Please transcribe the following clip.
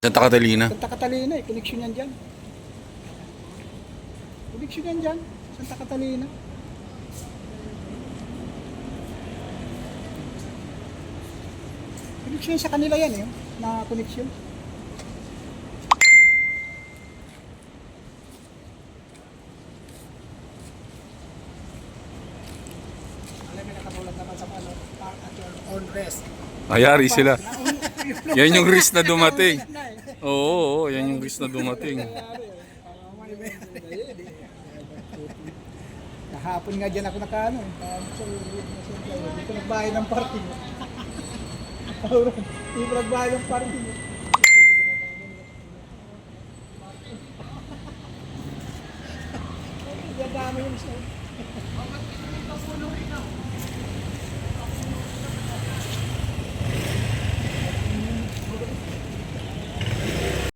Santa Catalina. Santa Catalina eh, connection yan dyan. Connection yan dyan, Santa Catalina. Connection yan sa kanila yan eh, na connection. Alam mo, nakatulad naman sa ano, park at your own rest. Ayari sila. Yan yung risk na dumating. Oo, yan yung risk na dumating. Kahapon nga dyan ako nakaano. Dito nagbayad ng parking. Hindi ko nagbayad ng parking.